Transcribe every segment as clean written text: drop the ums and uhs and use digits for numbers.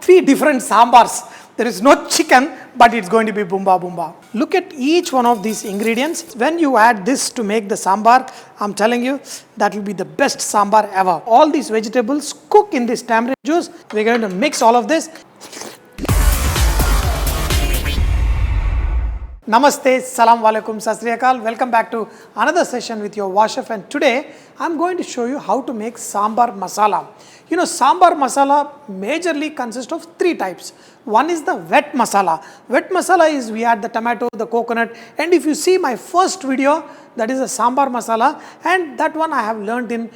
three different sambars. There is no chicken, but it's going to be boomba boomba. Look at each one of these ingredients. When you add this to make the sambar, I'm telling you, that will be the best sambar ever. All these vegetables cook in this tamarind juice. We're going to mix all of this. Namaste, Salam Walaikum, Sat Sri Akal. Welcome back to another session with your Vahchef, and today I'm going to show you how to make Sambar Masala. You know, Sambar Masala majorly consists of three types. One is the wet masala. Wet masala is we add the tomato, the coconut, and if you see my first video, that is a Sambar Masala, and that one I have learnt in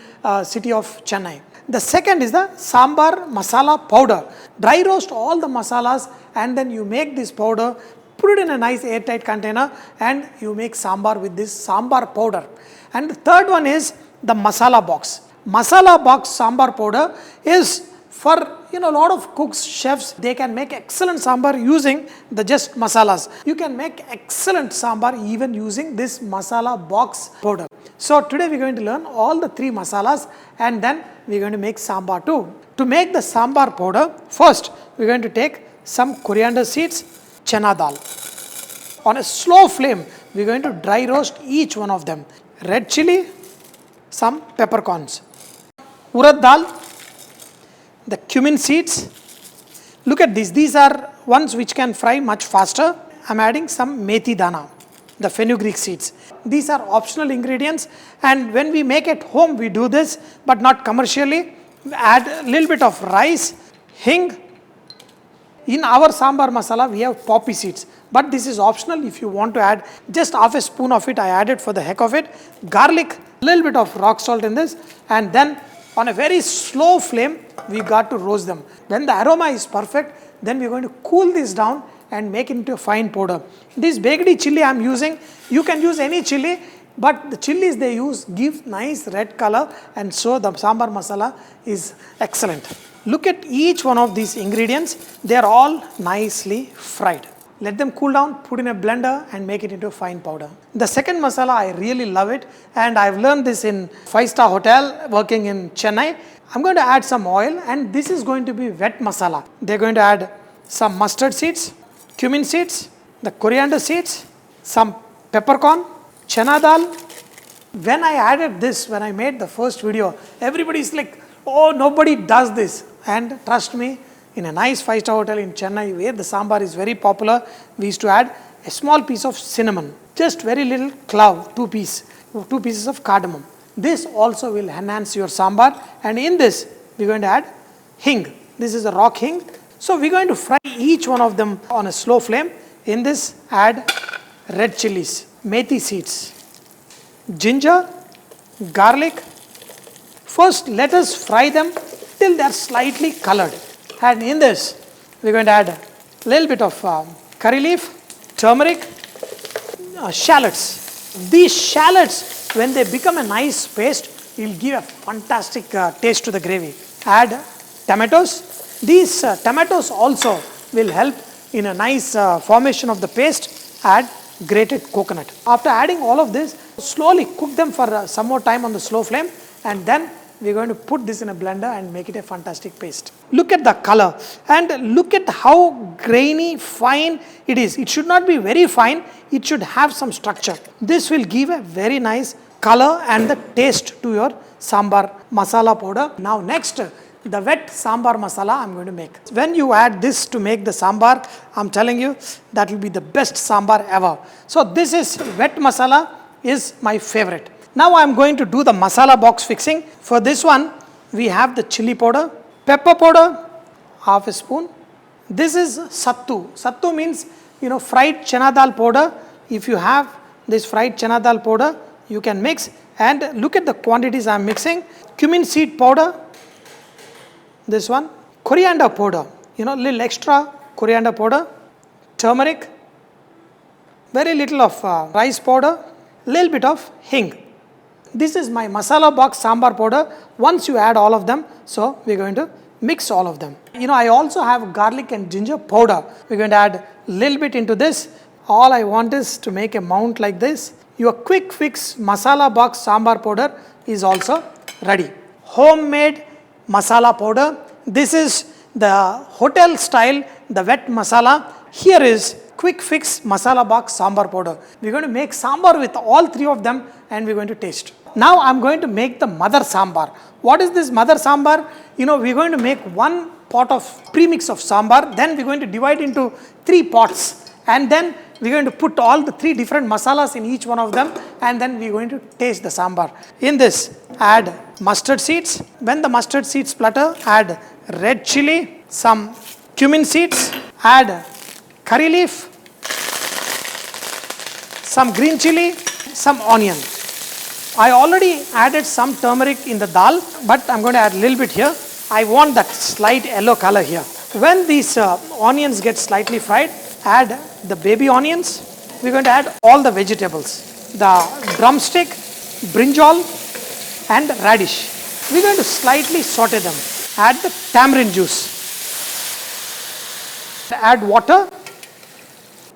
city of Chennai. The second is the Sambar Masala powder. Dry roast all the masalas and then you make this powder, put it in a nice airtight container and you make sambar with this sambar powder. And the third one is the masala box. Masala box sambar powder is for a lot of cooks, chefs, they can make excellent sambar using the just masalas. You can make excellent sambar even using this masala box powder. So today we're going to learn all the three masalas and then we're going to make sambar too. To make the sambar powder, first we're going to take some coriander seeds, Chana Dal. On a slow flame, we're going to dry roast each one of them. Red chili, some peppercorns. Urad Dal, the cumin seeds. Look at these. These are ones which can fry much faster. I'm adding some methi dana, the fenugreek seeds. These are optional ingredients, and when we make at home, we do this, but not commercially. We add a little bit of rice, hing. In our sambar masala, we have poppy seeds, but this is optional. If you want to add just half a spoon of it, I added for the heck of it. Garlic, a little bit of rock salt in this, and then on a very slow flame, we got to roast them. When the aroma is perfect, then we're going to cool this down and make it into a fine powder. This baked chili I'm using, you can use any chili, but the chilies they use give nice red color, and so the sambar masala is excellent. Look at each one of these ingredients. They are all nicely fried. Let them cool down, put in a blender and make it into a fine powder. The second masala, I really love it, and I've learned this in 5-star hotel working in Chennai. I'm going to add some oil, and this is going to be wet masala. They're going to add some mustard seeds, cumin seeds, the coriander seeds, some peppercorn, Chana Dal. When I added this, when I made the first video, everybody's like, oh, nobody does this. And trust me, in a nice 5-star hotel in Chennai where the sambar is very popular, we used to add a small piece of cinnamon, just very little clove, two pieces of cardamom. This also will enhance your sambar, and in this we're going to add hing. This is a rock hing. So we're going to fry each one of them on a slow flame. In this add red chilies, methi seeds, ginger, garlic. First let us fry them till they are slightly colored. And in this, we're going to add a little bit of curry leaf, turmeric, shallots. These shallots, when they become a nice paste, will give a fantastic taste to the gravy. Add tomatoes. These tomatoes also will help in a nice formation of the paste. Add grated coconut. After adding all of this, slowly cook them for some more time on the slow flame, and then we're going to put this in a blender and make it a fantastic paste. Look at the color and look at how grainy, fine it is. It should not be very fine, it should have some structure. This will give a very nice color and the taste to your sambar masala powder. Now next, the wet sambar masala I'm going to make. When you add this to make the sambar, I'm telling you, that will be the best sambar ever. So this is wet masala, is my favorite. Now I am going to do the masala box fixing. For this one, we have the chili powder, pepper powder, half a spoon. This is sattu. Sattu means, fried chana dal powder. If you have this fried chana dal powder, you can mix. And look at the quantities I am mixing. Cumin seed powder, this one. Coriander powder, little extra coriander powder. Turmeric, very little of rice powder, little bit of hing. This is my masala box sambar powder. Once you add all of them, so we're going to mix all of them. I also have garlic and ginger powder. We're going to add a little bit into this. All I want is to make a mount like this. Your quick fix masala box sambar powder is also ready. Homemade masala powder. This is the hotel style, the wet masala. Here is quick fix masala box sambar powder. We're going to make sambar with all three of them and we're going to taste. Now I'm going to make the mother sambar. What is this mother sambar? We're going to make one pot of premix of sambar, then we're going to divide into 3 pots, and then we're going to put all the 3 different masalas in each one of them, and then we're going to taste the sambar. In this, add mustard seeds. When the mustard seeds splutter, add red chili, some cumin seeds, add curry leaf, some green chili, some onion. I already added some turmeric in the dal, but I'm going to add a little bit here. I want that slight yellow color here. When these onions get slightly fried, add the baby onions. We're going to add all the vegetables. The drumstick, brinjal and radish. We're going to slightly saute them. Add the tamarind juice. Add water.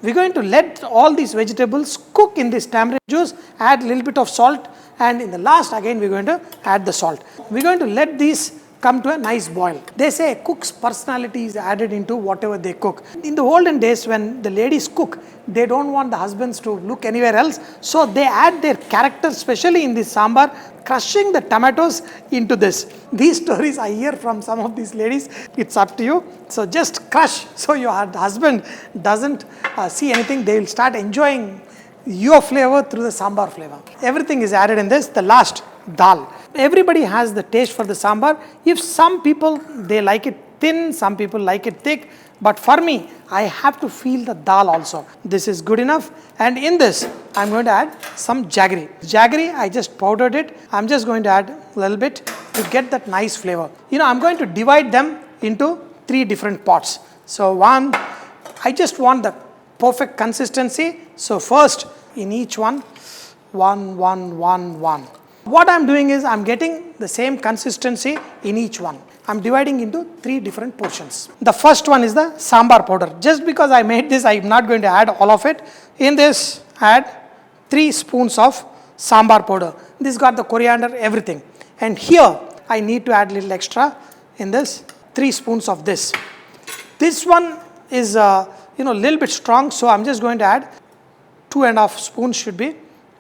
We're going to let all these vegetables cook in this tamarind juice. Add a little bit of salt, and in the last again we're going to add the salt. We're going to let these come to a nice boil. They say a cook's personality is added into whatever they cook. In the olden days when the ladies cook, they don't want the husbands to look anywhere else, so they add their character, especially in this sambar, crushing the tomatoes into this. These stories I hear from some of these ladies. It's up to you. So just crush, so your husband doesn't see anything. They will start enjoying your flavor through the sambar flavor. Everything is added in this. The last, dal. Everybody has the taste for the sambar. If some people, they like it thin, some people like it thick, but for me, I have to feel the dal also. This is good enough, and in this, I'm going to add some jaggery. Jaggery, I just powdered it. I'm just going to add a little bit to get that nice flavor. I'm going to divide them into 3 different pots. So one, I just want the perfect consistency. So first, in each one, one. What I'm doing is I'm getting the same consistency in each one. I'm dividing into 3 different portions. The first one is the sambar powder. Just because I made this, I'm not going to add all of it. In this, add 3 spoons of sambar powder. This got the coriander, everything. And here, I need to add a little extra in this, 3 spoons of this. This one is a little bit strong, so I'm just going to add 2.5 spoons should be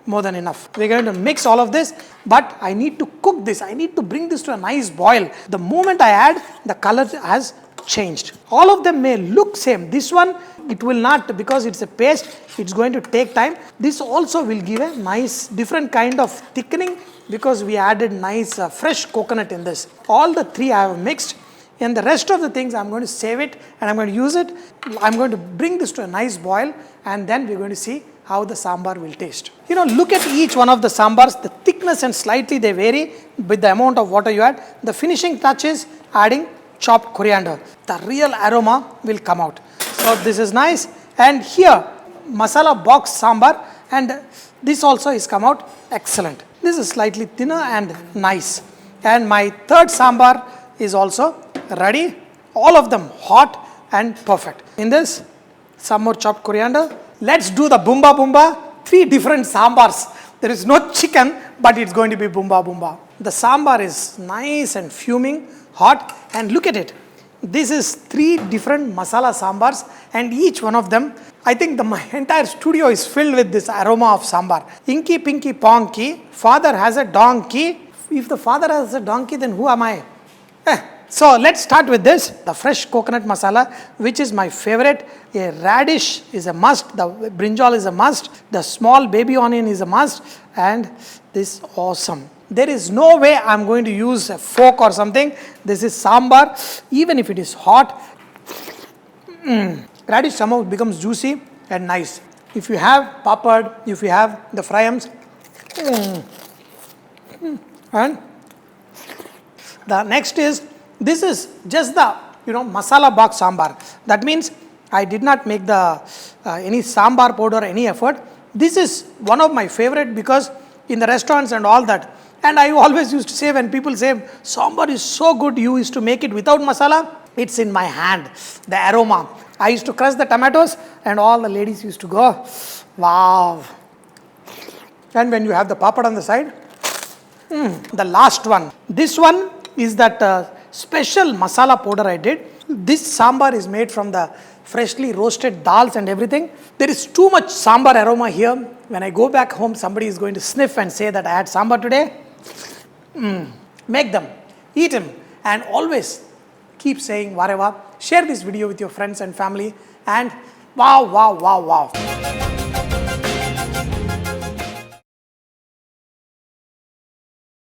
more than enough. We're going to mix all of this, but I need to cook this. I need to bring this to a nice boil. The moment I add, the color has changed. All of them may look same. This one, it will not, because it's a paste, it's going to take time. This also will give a nice different kind of thickening because we added nice fresh coconut in this. All the 3 I have mixed, and the rest of the things I'm going to save it and I'm going to use it. I'm going to bring this to a nice boil, and then we're going to see how the sambar will taste. Look at each one of the sambars, the thickness and slightly they vary with the amount of water you add. The finishing touch is adding chopped coriander. The real aroma will come out. So this is nice. And here, masala box sambar, and this also is come out excellent. This is slightly thinner and nice. And my third sambar is also ready. All of them hot and perfect. In this, some more chopped coriander. Let's do the boomba boomba. 3 different sambars. There is no chicken, but it's going to be boomba boomba. The sambar is nice and fuming, hot, and look at it. This is 3 different masala sambars, and each one of them, I think my entire studio is filled with this aroma of sambar. Inky pinky ponky, father has a donkey. If the father has a donkey, then who am I? So let's start with this, the fresh coconut masala, which is my favorite. A radish is a must, the brinjal is a must, the small baby onion is a must, and this awesome. There is no way I'm going to use a fork or something. This is sambar, even if it is hot. Radish somehow becomes juicy and nice. If you have papad, if you have the fryams, and the next is, this is just the masala box sambar. That means I did not make the any sambar powder, any effort. This is one of my favorite because in the restaurants and all that. And I always used to say, when people say sambar is so good, you used to make it without masala. It's in my hand, the aroma. I used to crush the tomatoes and all the ladies used to go, wow. And when you have the papad on the side, the last one. This one is that special masala powder I did. This sambar is made from the freshly roasted dals and everything. There is too much sambar aroma here. When I go back home, somebody is going to sniff and say that I had sambar today. Make them, eat them, and always keep saying Vareva. Share this video with your friends and family, and wow, wow, wow, wow.